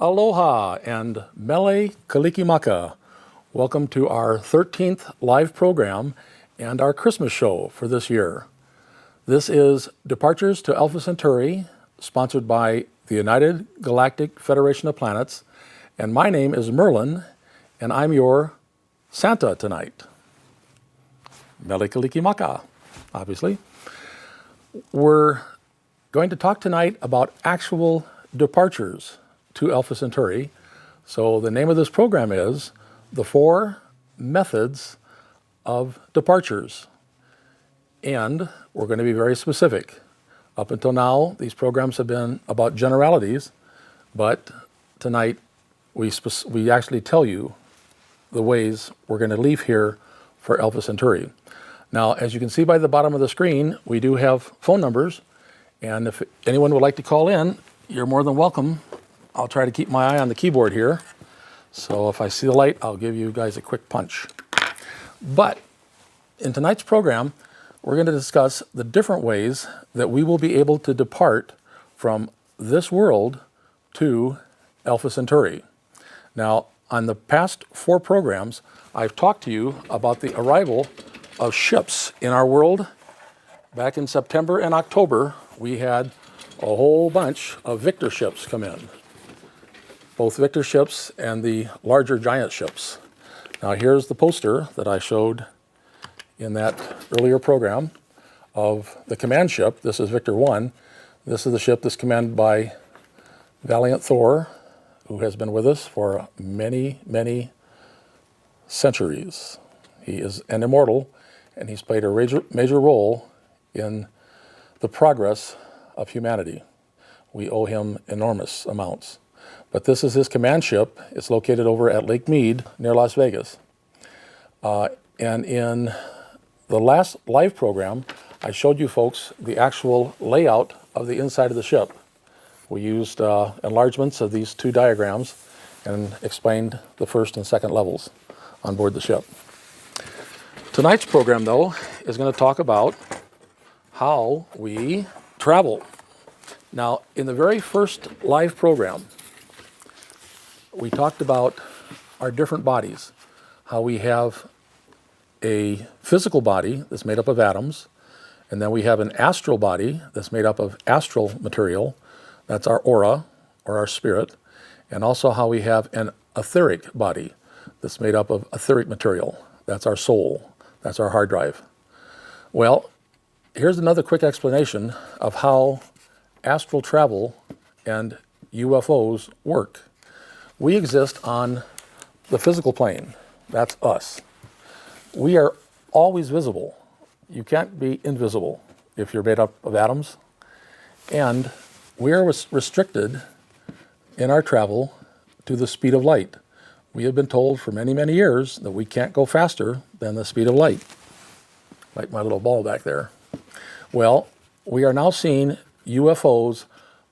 Aloha and Mele Kalikimaka. Welcome to our 13th live program and our Christmas show for this year. This is Departures to Alpha Centauri, sponsored by the United Galactic Federation of Planets, and my name is Merlin, and I'm your Santa tonight. Mele Kalikimaka, obviously. We're going to talk tonight about actual departures to Alpha Centauri. So the name of this program is The 4 Methods of Departures. And we're going to be very specific. Up until now, these programs have been about generalities, but tonight we actually tell you the ways we're going to leave here for Alpha Centauri. Now, as you can see by the bottom of the screen, we do have phone numbers, and if anyone would like to call in, you're more than welcome. I'll try to keep my eye on the keyboard here. So if I see the light, I'll give you guys a quick punch. But in tonight's program, we're going to discuss the different ways that we will be able to depart from this world to Alpha Centauri. Now, on the past 4 programs, I've talked to you about the arrival of ships in our world. Back in September and October, we had a whole bunch of Victor ships come in. Both Victor ships and the larger giant ships. Now here's the poster that I showed in that earlier program of the command ship. This is Victor 1. This is the ship that's commanded by Valiant Thor, who has been with us for many, many centuries. He is an immortal, and he's played a major role in the progress of humanity. We owe him enormous amounts. But this is his command ship. It's located over at Lake Mead near Las Vegas. And in the last live program, I showed you folks the actual layout of the inside of the ship. We used enlargements of these 2 diagrams and explained the first and second levels on board the ship. Tonight's program, though, is going to talk about how we travel. Now, in the very first live program, we talked about our different bodies, how we have a physical body that's made up of atoms, and then we have an astral body that's made up of astral material, that's our aura, or our spirit, and also how we have an etheric body that's made up of etheric material, that's our soul, that's our hard drive. Well, here's another quick explanation of how astral travel and UFOs work. We exist on the physical plane. That's us. We are always visible. You can't be invisible if you're made up of atoms. And we are restricted in our travel to the speed of light. We have been told for many, many years that we can't go faster than the speed of light. Like my little ball back there. Well, we are now seeing UFOs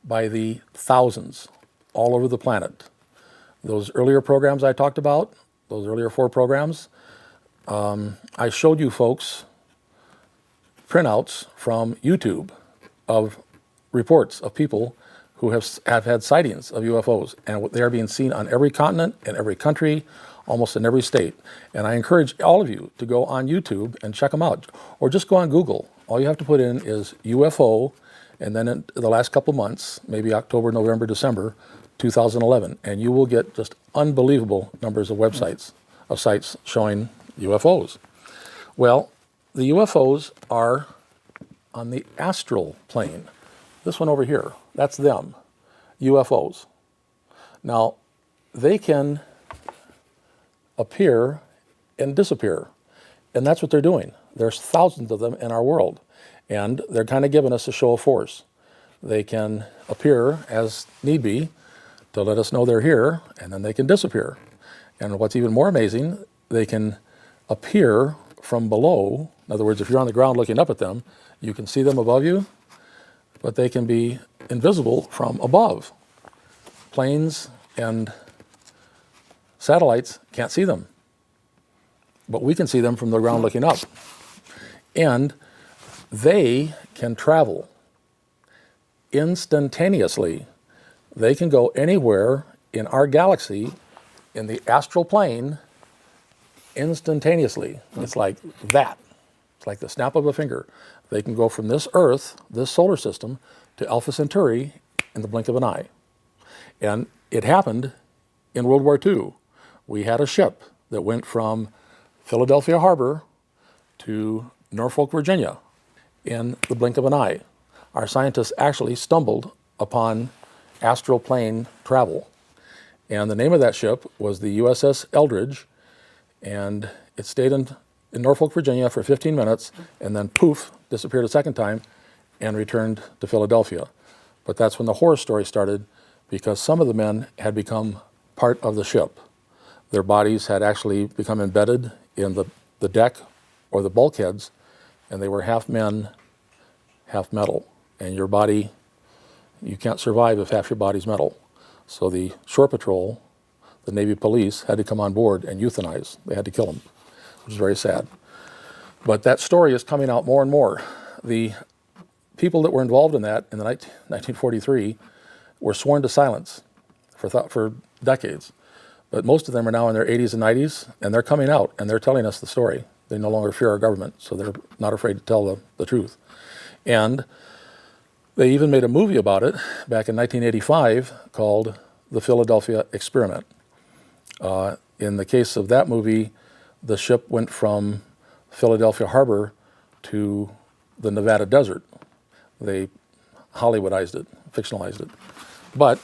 by the thousands all over the planet. Those earlier programs I talked about, those earlier 4 programs, I showed you folks printouts from YouTube of reports of people who have had sightings of UFOs, and they are being seen on every continent, in every country, almost in every state. And I encourage all of you to go on YouTube and check them out, or just go on Google. All you have to put in is UFO, and then in the last couple months, maybe October, November, December, 2011, and you will get just unbelievable numbers of websites, of sites showing UFOs. Well, the UFOs are on the astral plane. This one over here, that's them, UFOs. Now, they can appear and disappear, and that's what they're doing. There's thousands of them in our world, and they're kind of giving us a show of force. They can appear as need be to let us know they're here, and then they can disappear. And what's even more amazing, they can appear from below. In other words, if you're on the ground looking up at them, you can see them above you, but they can be invisible from above. Planes and satellites can't see them, but we can see them from the ground looking up. And they can travel instantaneously. They can go anywhere in our galaxy, in the astral plane, instantaneously. It's like that. It's like the snap of a finger. They can go from this Earth, this solar system, to Alpha Centauri in the blink of an eye. And it happened in World War II. We had a ship that went from Philadelphia Harbor to Norfolk, Virginia in the blink of an eye. Our scientists actually stumbled upon astral plane travel. And the name of that ship was the USS Eldridge, and it stayed in Norfolk, Virginia for 15 minutes, and then poof, disappeared a second time and returned to Philadelphia. But that's when the horror story started, because some of the men had become part of the ship. Their bodies had actually become embedded in the deck or the bulkheads, and they were half men, half metal. And your body, you can't survive if half your body's metal. So the shore patrol, the Navy police, had to come on board and euthanize. They had to kill them, which is very sad. But that story is coming out more and more. The people that were involved in that in the 1943 were sworn to silence for decades. But most of them are now in their 80s and 90s, and they're coming out, and they're telling us the story. They no longer fear our government, so they're not afraid to tell the truth. And they even made a movie about it back in 1985 called The Philadelphia Experiment. In the case of that movie, the ship went from Philadelphia Harbor to the Nevada desert. They Hollywoodized it, fictionalized it. But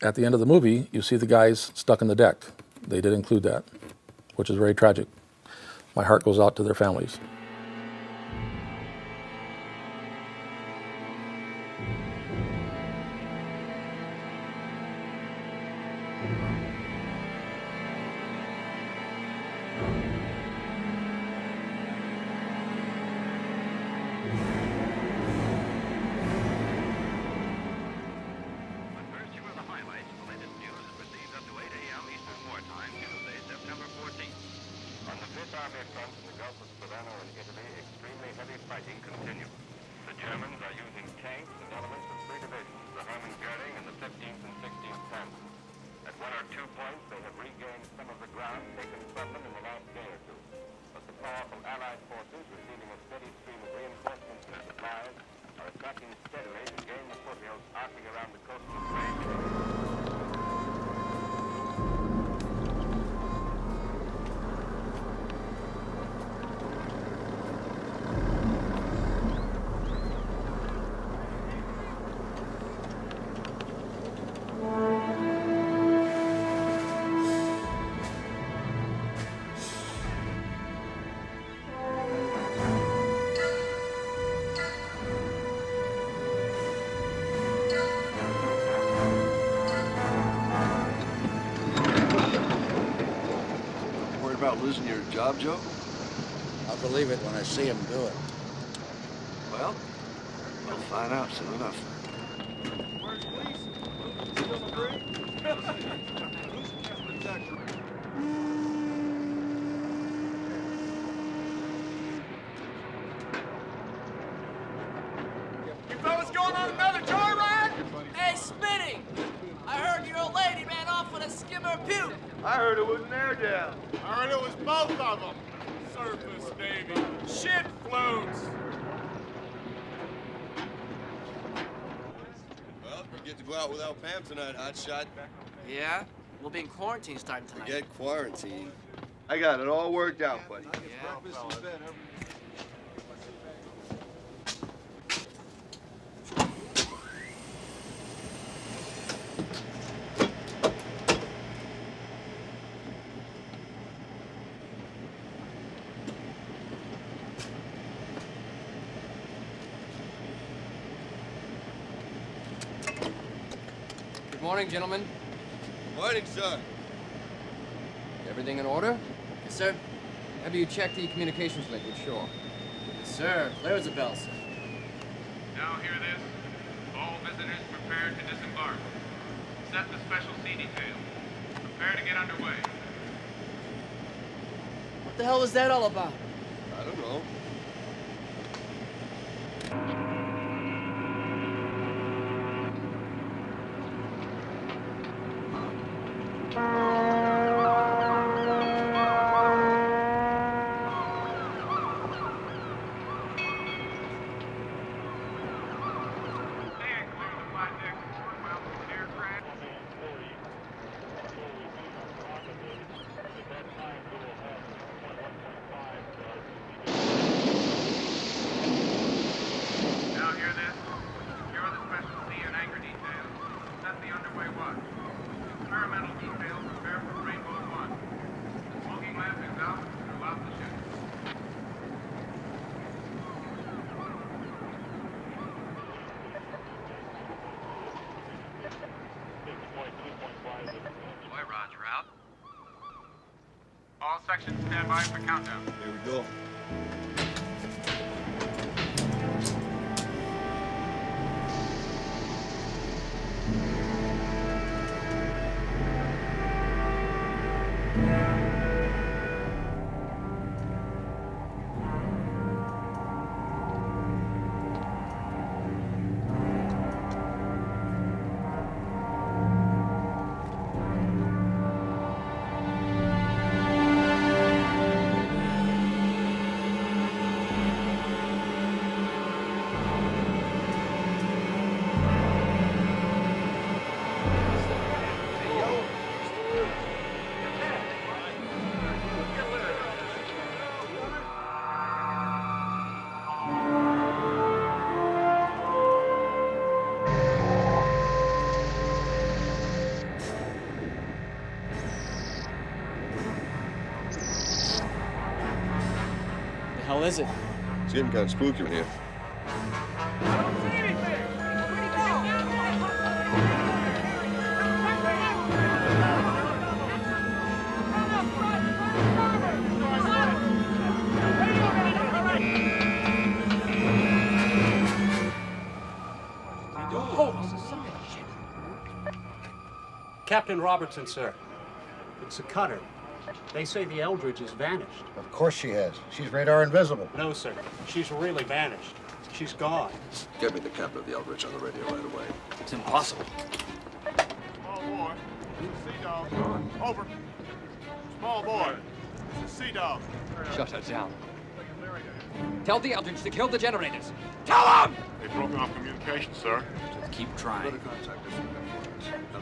at the end of the movie, you see the guys stuck in the deck. They did include that, which is very tragic. My heart goes out to their families. About losing your job, Joe? I'll believe it when I see him do it. Well, we'll find out soon enough. You fellas going on another joyride? Hey, Smitty! I heard your old lady ran off with a skimmer puke. I heard it was an air down. I heard it was both of them. Surface, baby. Shit floats. Well, you get to go out without Pam tonight, hotshot. Yeah? We'll be in quarantine starting tonight. Forget quarantine. I got it all worked out, buddy. Yeah? Good morning, gentlemen. Morning, sir. Everything in order? Yes, sir. Have you checked the communications link with shore? Yes, sir. Clear as a bell, sir. Now hear this. All visitors prepare to disembark. Set the special sea detail. Prepare to get underway. What the hell was that all about? I don't know. Stand clear of the flight deck report while the aircraft. Now hear this. Secure the special sea and anchor details. Set the underway watch. Experimental details prepare for Rainbow 1. The smoking lamp is out throughout the ship. Boy, Roger out. All sections stand by for countdown. Here we go. The hell is it? It's getting kind of spooky in here. Captain Robertson, sir. It's a cutter. They say the Eldridge has vanished. Of course she has. She's radar invisible. No, sir. She's really vanished. She's gone. Get me the captain of the Eldridge on the radio right away. It's impossible. Small boy, this is Sea Dog. Over. Small boy, this is Sea Dog. Shut her down. Tell the Eldridge to kill the generators. Tell them! They broke off communication, sir. Keep trying.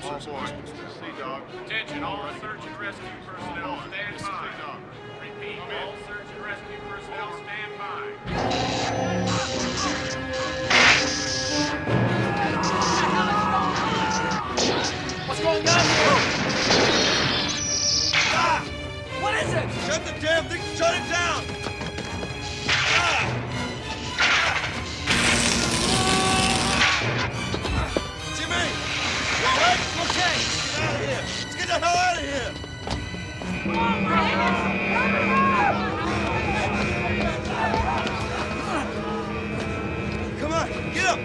Small boy, this is Sea Dog. Attention, all search and rescue personnel, stand by. Sea Dog. Repeat, all search and rescue personnel, stand by. What's going on here? What is it? Shut the damn thing! Shut it down! Jimmy! You all right? Okay. Get out of here! Let's get the hell out of here! Come on, get up!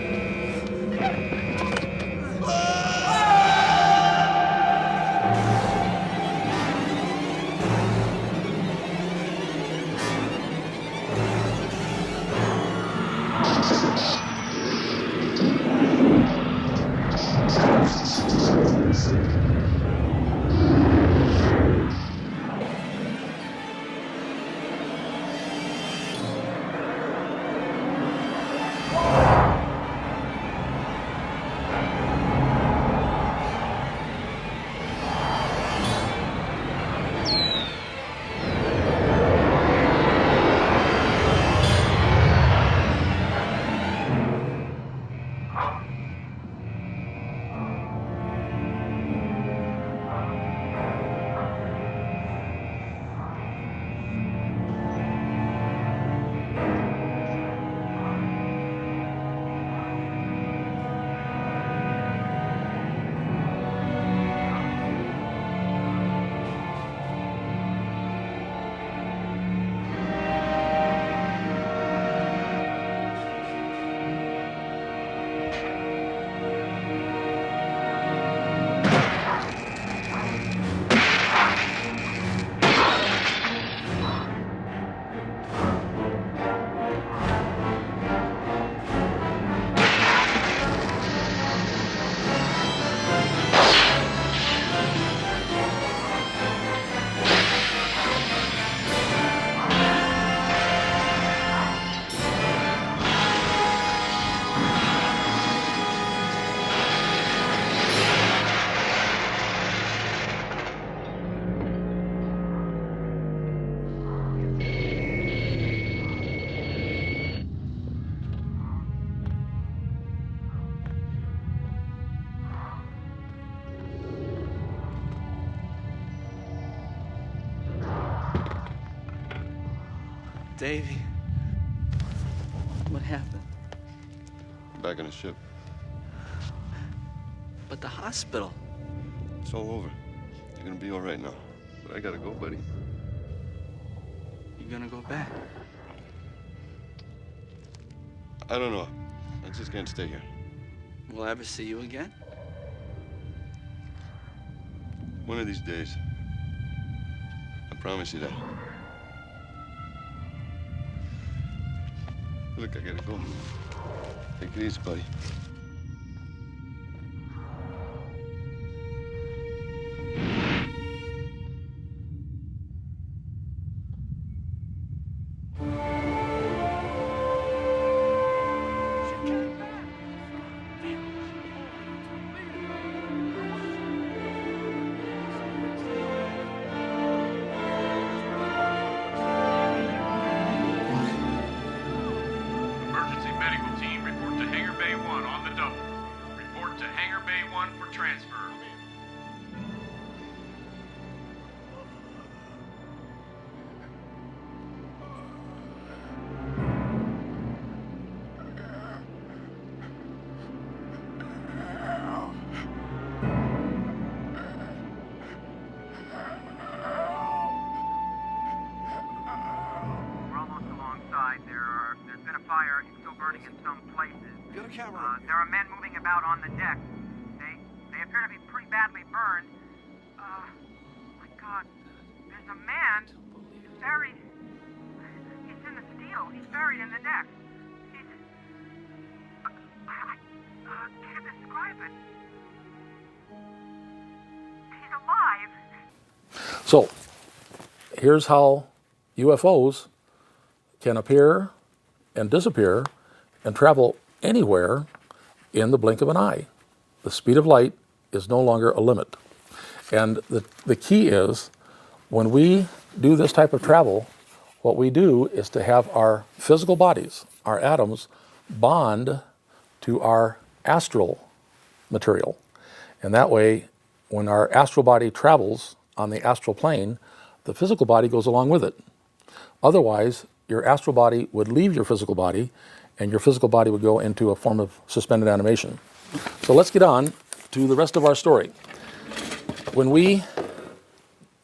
Davy. What happened? Back on the ship. But the hospital. It's all over. You're gonna be all right now. But I gotta go, buddy. You gonna go back? I don't know. I just can't stay here. Will I ever see you again? One of these days. I promise you that. Look, I gotta go. Take it easy, buddy. Emergency medical team, report to Hangar Bay 1 on the double. Report to Hangar Bay 1 for transfer. We're almost alongside. There's been a fire. It's still burning in some places. Get a camera. There are men moving about on the deck. They appear to be pretty badly burned. My God. There's a man. He's buried. He's in the steel. He's buried in the deck. He's... I can't describe it. He's alive. So, here's how UFOs can appear and disappear and travel anywhere in the blink of an eye. The speed of light is no longer a limit. And the key is, when we do this type of travel, what we do is to have our physical bodies, our atoms, bond to our astral material. And that way, when our astral body travels on the astral plane, the physical body goes along with it. Otherwise, your astral body would leave your physical body, and your physical body would go into a form of suspended animation. So let's get on to the rest of our story. When we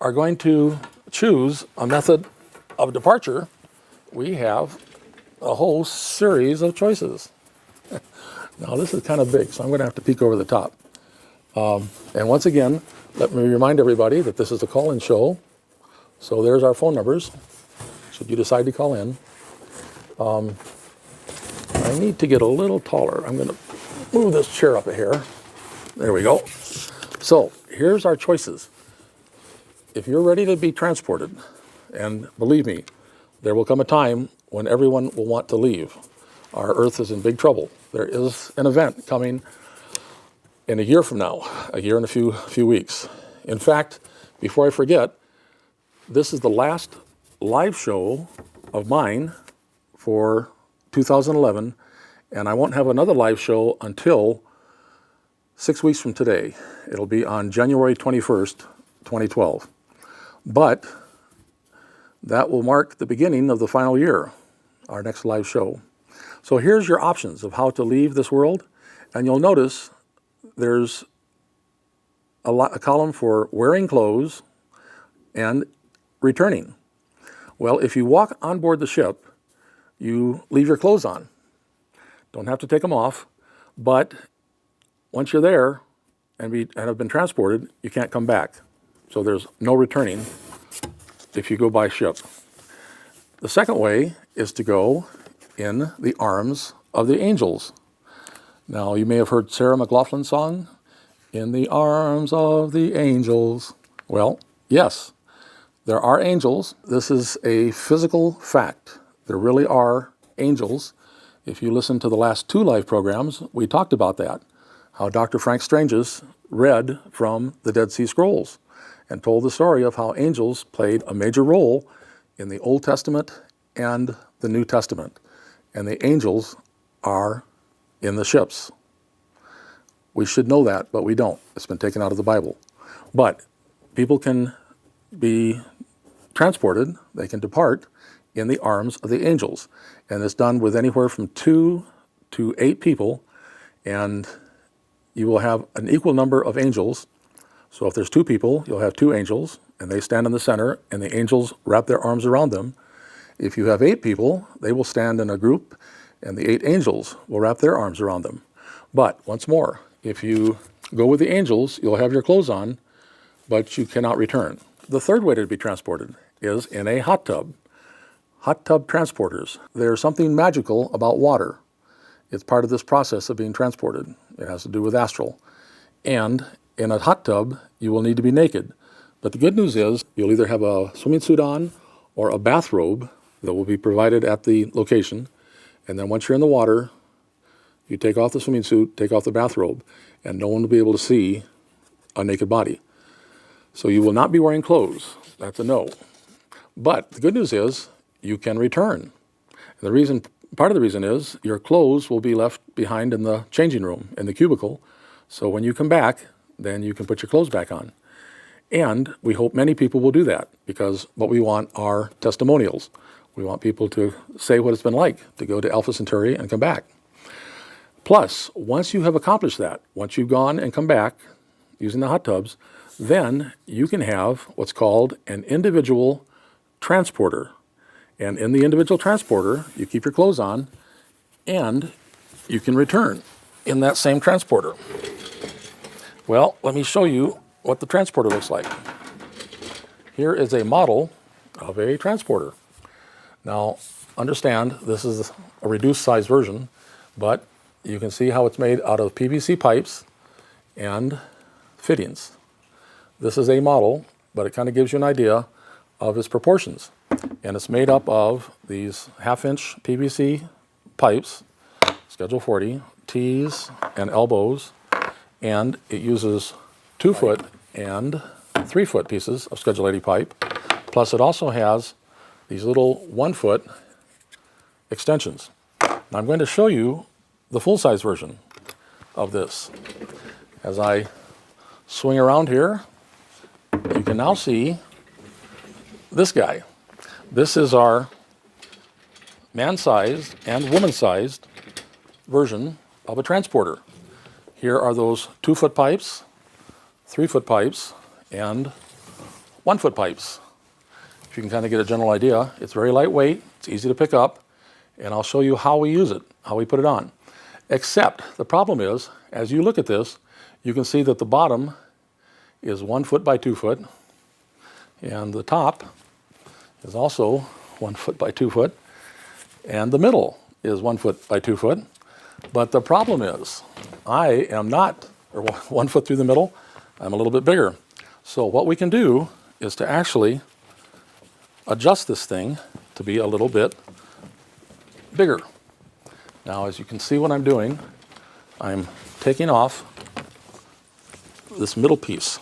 are going to choose a method of departure, we have a whole series of choices. Now this is kind of big, so I'm going to have to peek over the top. And once again, let me remind everybody that this is a call-in show. So there's our phone numbers, should you decide to call in. I need to get a little taller. I'm going to move this chair up a hair. There we go. So here's our choices. If you're ready to be transported, and believe me, there will come a time when everyone will want to leave. Our Earth is in big trouble. There is an event coming in a year from now, a year and a few weeks. In fact, before I forget, this is the last live show of mine for 2011, and I won't have another live show until 6 weeks from today. It'll be on January 21st, 2012. But that will mark the beginning of the final year, our next live show. So here's your options of how to leave this world, and you'll notice there's a column for wearing clothes and returning. Well, if you walk on board the ship, you leave your clothes on. Don't have to take them off, but once you're there and have been transported, you can't come back. So there's no returning if you go by ship. The second way is to go in the arms of the angels. Now, you may have heard Sarah McLachlan's song, "In the Arms of the Angels." Well, yes, there are angels. This is a physical fact. There really are angels. If you listen to the last two live programs, we talked about that, how Dr. Frank Stranges read from the Dead Sea Scrolls and told the story of how angels played a major role in the Old Testament and the New Testament. And the angels are in the ships. We should know that, but we don't. It's been taken out of the Bible. But people can be transported, they can depart in the arms of the angels. And it's done with anywhere from 2 to 8 people, and you will have an equal number of angels. So if there's 2 people, you'll have 2 angels, and they stand in the center, and the angels wrap their arms around them. If you have 8 people, they will stand in a group, and the 8 angels will wrap their arms around them. But once more, if you go with the angels, you'll have your clothes on, but you cannot return. The third way to be transported is in a hot tub. Hot tub transporters. There's something magical about water. It's part of this process of being transported. It has to do with astral. And in a hot tub, you will need to be naked. But the good news is you'll either have a swimming suit on or a bathrobe that will be provided at the location. And then once you're in the water, you take off the swimming suit, take off the bathrobe, and no one will be able to see a naked body. So you will not be wearing clothes. That's a no. But the good news is you can return. And part of the reason is your clothes will be left behind in the changing room, in the cubicle. So when you come back, then you can put your clothes back on. And we hope many people will do that, because what we want are testimonials. We want people to say what it's been like to go to Alpha Centauri and come back. Plus, once you have accomplished that, once you've gone and come back using the hot tubs, then you can have what's called an individual transporter. And in the individual transporter, you keep your clothes on, and you can return in that same transporter. Well, let me show you what the transporter looks like. Here is a model of a transporter. Now, understand, this is a reduced size version, but you can see how it's made out of PVC pipes and fittings. This is a model, but it kind of gives you an idea of its proportions. And it's made up of these 1/2-inch PVC pipes, Schedule 40, T's and elbows, and it uses 2-foot and 3-foot pieces of Schedule 80 pipe. Plus it also has these little 1-foot extensions. Now I'm going to show you the full-size version of this. As I swing around here, you can now see this guy. This is our man-sized and woman-sized version of a transporter. Here are those 2-foot pipes, 3-foot pipes, and 1-foot pipes. If you can kind of get a general idea, it's very lightweight, it's easy to pick up, and I'll show you how we use it, how we put it on. Except the problem is, as you look at this, you can see that the bottom is 1 foot by 2 foot, and the top is also 1 foot by 2 foot, and the middle is 1 foot by 2 foot. But the problem is, I am not 1 foot through the middle, I'm a little bit bigger. So what we can do is to actually adjust this thing to be a little bit bigger. Now, as you can see what I'm doing, I'm taking off this middle piece.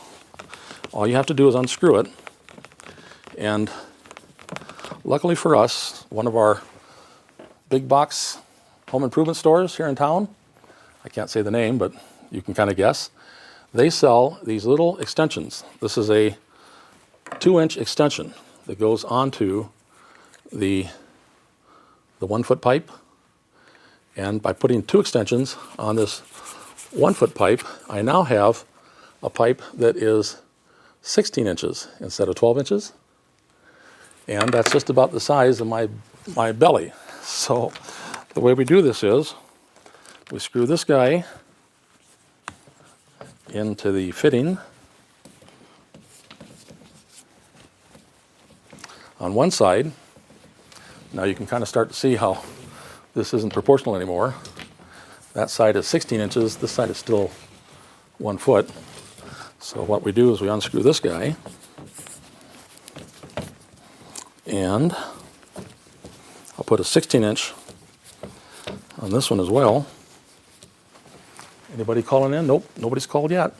All you have to do is unscrew it, and luckily for us, one of our big box home improvement stores here in town, I can't say the name, but you can kind of guess, they sell these little extensions. This is a 2-inch extension that goes onto the 1-foot pipe, and by putting 2 extensions on this 1-foot pipe, I now have a pipe that is 16 inches instead of 12 inches, and that's just about the size of my belly. So the way we do this is we screw this guy into the fitting on one side. Now you can kind of start to see how this isn't proportional anymore. That side is 16 inches, this side is still 1 foot. So what we do is we unscrew this guy, and I'll put a 16-inch on this one as well. Anybody calling in? Nope, nobody's called yet.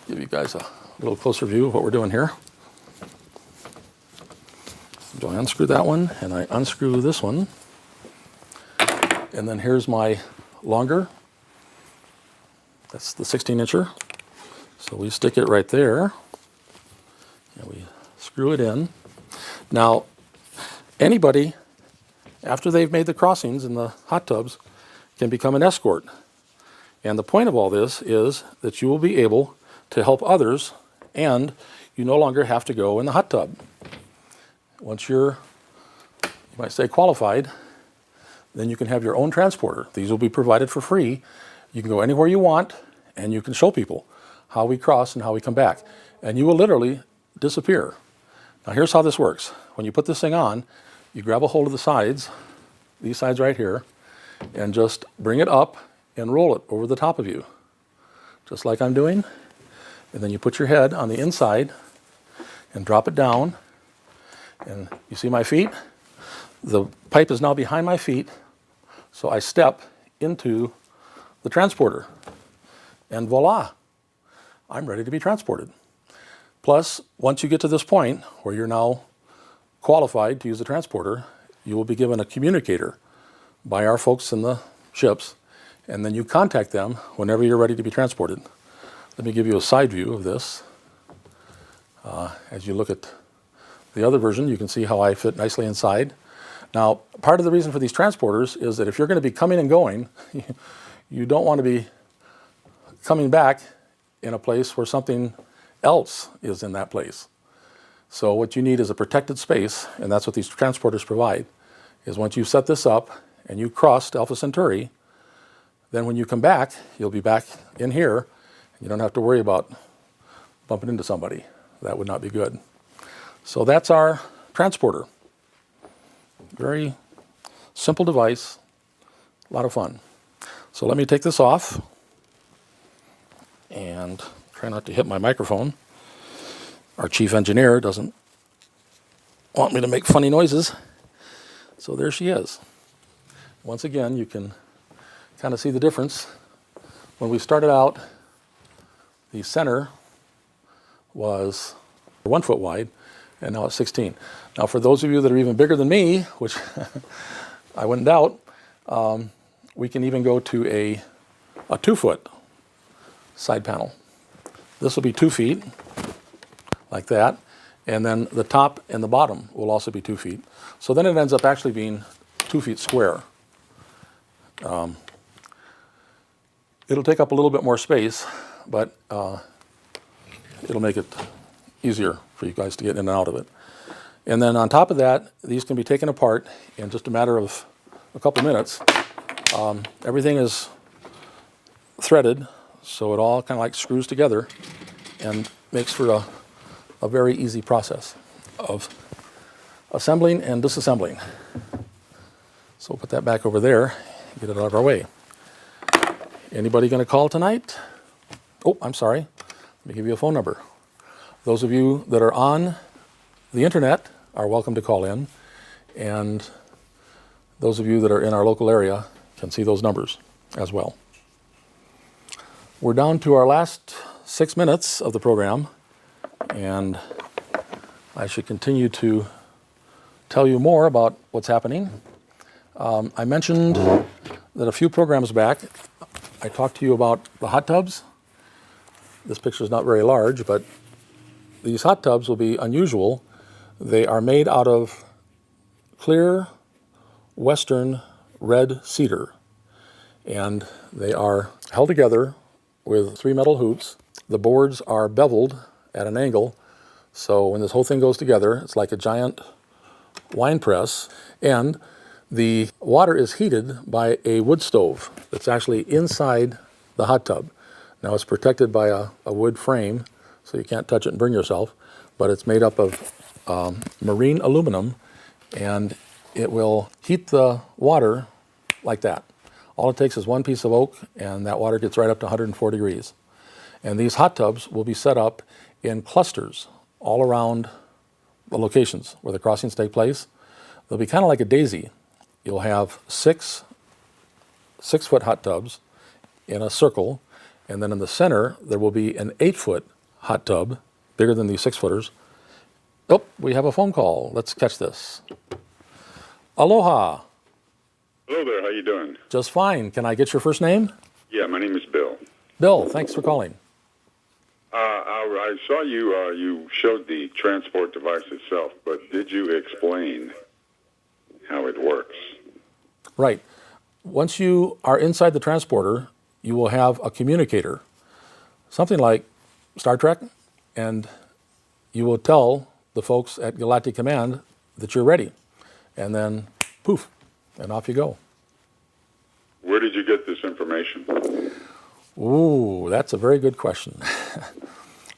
Give you guys a little closer view of what we're doing here. So I unscrew that one, and I unscrew this one. And then here's my longer. That's the 16-incher. So we stick it right there, and we screw it in. Now, anybody, after they've made the crossings in the hot tubs, can become an escort. And the point of all this is that you will be able to help others, and you no longer have to go in the hot tub. Once you're, you might say, qualified, then you can have your own transporter. These will be provided for free. You can go anywhere you want, and you can show people how we cross and how we come back. And you will literally disappear. Now here's how this works. When you put this thing on, you grab a hold of the sides, these sides right here, and just bring it up and roll it over the top of you, just like I'm doing. And then you put your head on the inside and drop it down. And you see my feet? The pipe is now behind my feet, so I step into the transporter. And voila, I'm ready to be transported. Plus, once you get to this point where you're now qualified to use the transporter, you will be given a communicator by our folks in the ships, and then you contact them whenever you're ready to be transported. Let me give you a side view of this. As you look at the other version, you can see how I fit nicely inside. Now, part of the reason for these transporters is that if you're going to be coming and going, you don't want to be coming back in a place where something else is in that place. So what you need is a protected space, and that's what these transporters provide, is once you set this up and you crossed Alpha Centauri, then when you come back, you'll be back in here. You don't have to worry about bumping into somebody. That would not be good. So that's our transporter. Very simple device, a lot of fun. So let me take this off and try not to hit my microphone. Our chief engineer doesn't want me to make funny noises. So there she is. Once again, you can kind of see the difference. When we started out, the center was 1 foot wide, and now it's 16. Now for those of you that are even bigger than me, which I wouldn't doubt, we can even go to a 2 foot side panel. This will be 2 feet, like that, and then the top and the bottom will also be 2 feet. So then it ends up actually being 2 feet square. It'll take up a little bit more space, but it'll make it easier for you guys to get in and out of it. And then on top of that, these can be taken apart in just a matter of a couple minutes. Everything is threaded, so it all kind of like screws together and makes for a very easy process of assembling and disassembling. So we'll put that back over there, get it out of our way. Anybody going to call tonight? Oh, I'm sorry. Let me give you a phone number. Those of you that are on the internet are welcome to call in, and those of you that are in our local area can see those numbers as well. We're down to our last 6 minutes of the program, and I should continue to tell you more about what's happening. I mentioned that a few programs back, I talked to you about the hot tubs. This picture is not very large, but these hot tubs will be unusual. They are made out of clear western red cedar, and they are held together with 3 metal hoops. The boards are beveled at an angle, so when this whole thing goes together, it's like a giant wine press, and the water is heated by a wood stove that's actually inside the hot tub. Now it's protected by a wood frame, so you can't touch it and burn yourself, but it's made up of marine aluminum, and it will heat the water like that. All it takes is one piece of oak, and that water gets right up to 104 degrees. And these hot tubs will be set up in clusters all around the locations where the crossings take place. They'll be kind of like a daisy. You'll have 6 6-foot hot tubs in a circle, and then in the center there will be an 8-foot hot tub, bigger than these 6-footers. Oh, we have a phone call. Let's catch this. Aloha. Hello there, how you doing? Just fine. Can I get your first name? Yeah, my name is Bill. Bill, thanks for calling. I saw you showed the transport device itself, but did you explain how it works? Right. Once you are inside the transporter, you will have a communicator, something like Star Trek, and you will tell the folks at Galactic Command that you're ready. And then, poof, and off you go. Where did you get this information? Ooh, that's a very good question.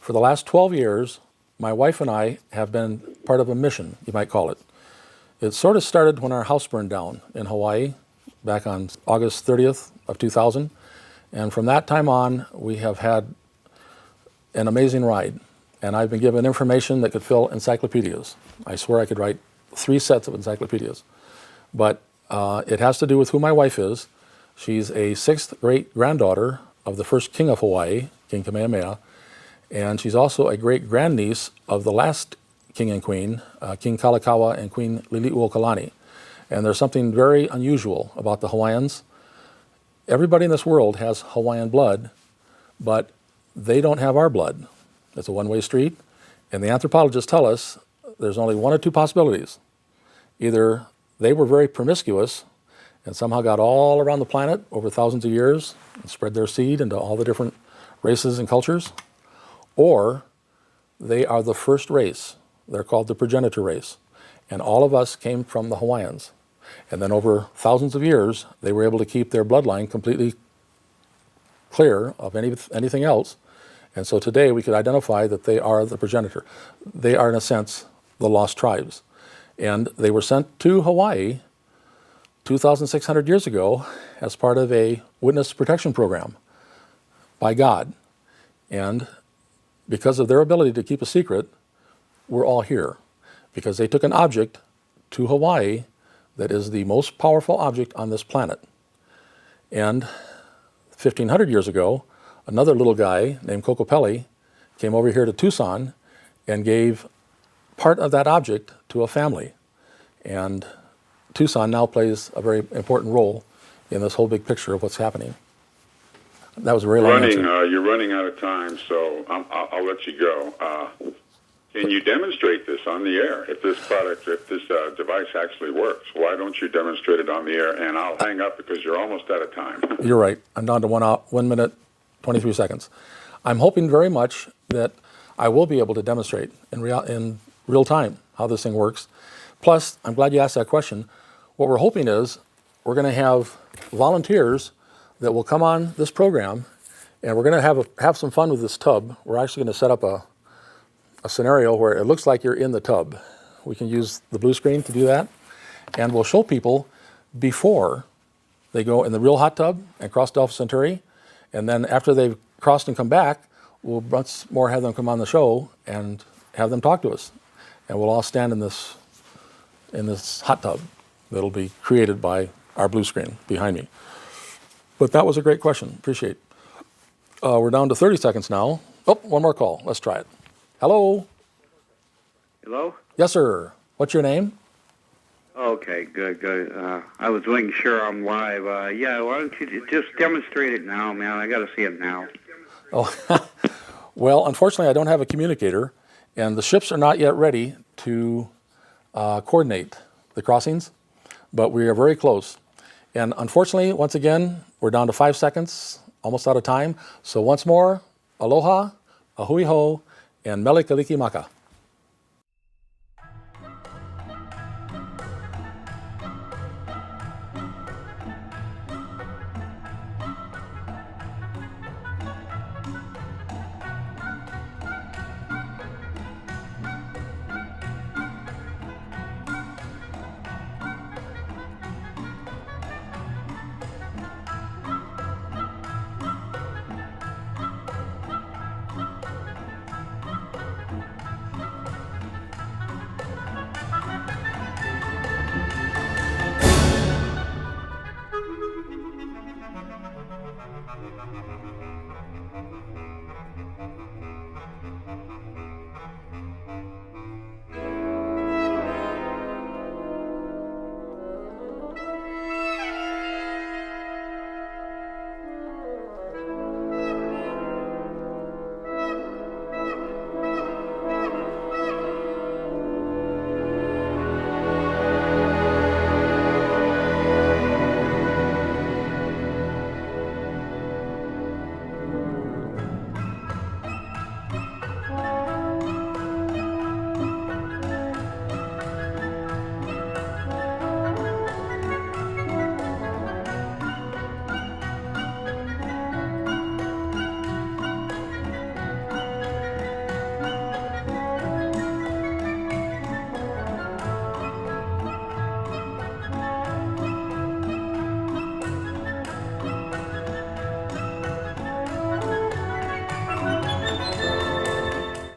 For the last 12 years, my wife and I have been part of a mission, you might call it. It sort of started when our house burned down in Hawaii back on August 30th of 2000. And from that time on, we have had an amazing ride. And I've been given information that could fill encyclopedias. I swear I could write 3 sets of encyclopedias. But it has to do with who my wife is. She's a 6th great-granddaughter of the first king of Hawaii, King Kamehameha. And she's also a great-grandniece of the last king and queen, King Kalakaua and Queen Liliuokalani. And there's something very unusual about the Hawaiians. Everybody in this world has Hawaiian blood, but they don't have our blood. It's a one-way street. And the anthropologists tell us there's only 1 or 2 possibilities. Either they were very promiscuous and somehow got all around the planet over thousands of years and spread their seed into all the different races and cultures, or they are the first race. They're called the progenitor race. And all of us came from the Hawaiians. And then over thousands of years, they were able to keep their bloodline completely clear of anything else. And so today we could identify that they are the progenitor. They are, in a sense, the lost tribes. And they were sent to Hawaii 2,600 years ago as part of a witness protection program by God. And because of their ability to keep a secret, we're all here. Because they took an object to Hawaii that is the most powerful object on this planet. And 1,500 years ago, another little guy named Kokopelli came over here to Tucson and gave part of that object to a family. And Tucson now plays a very important role in this whole big picture of what's happening. That was a very long answer. You're running out of time, so I'll let you go. Can you demonstrate this on the air? If this device actually works, why don't you demonstrate it on the air? And I'll hang up because you're almost out of time. You're right. I'm down to 1 minute, 23 seconds. I'm hoping very much that I will be able to demonstrate in real time how this thing works. Plus, I'm glad you asked that question. What we're hoping is we're going to have volunteers that will come on this program, and we're going to have some fun with this tub. We're actually going to set up a scenario where it looks like you're in the tub. We can use the blue screen to do that, and we'll show people before they go in the real hot tub and cross to Alpha Centauri, and then after they've crossed and come back, we'll once more have them come on the show and have them talk to us, and we'll all stand in this hot tub that'll be created by our blue screen behind me. But that was a great question. Appreciate it. We're down to 30 seconds now. Oh, one more call. Let's try it. Hello? Hello? Yes, sir. What's your name? Okay, good. I was making sure I'm live. Yeah, why don't you just demonstrate it now, man? I got to see it now. Oh, well, unfortunately, I don't have a communicator, and the ships are not yet ready to coordinate the crossings, but we are very close. And unfortunately, once again, we're down to 5 seconds, almost out of time. So once more, aloha, ahui ho, and mele kaliki maka.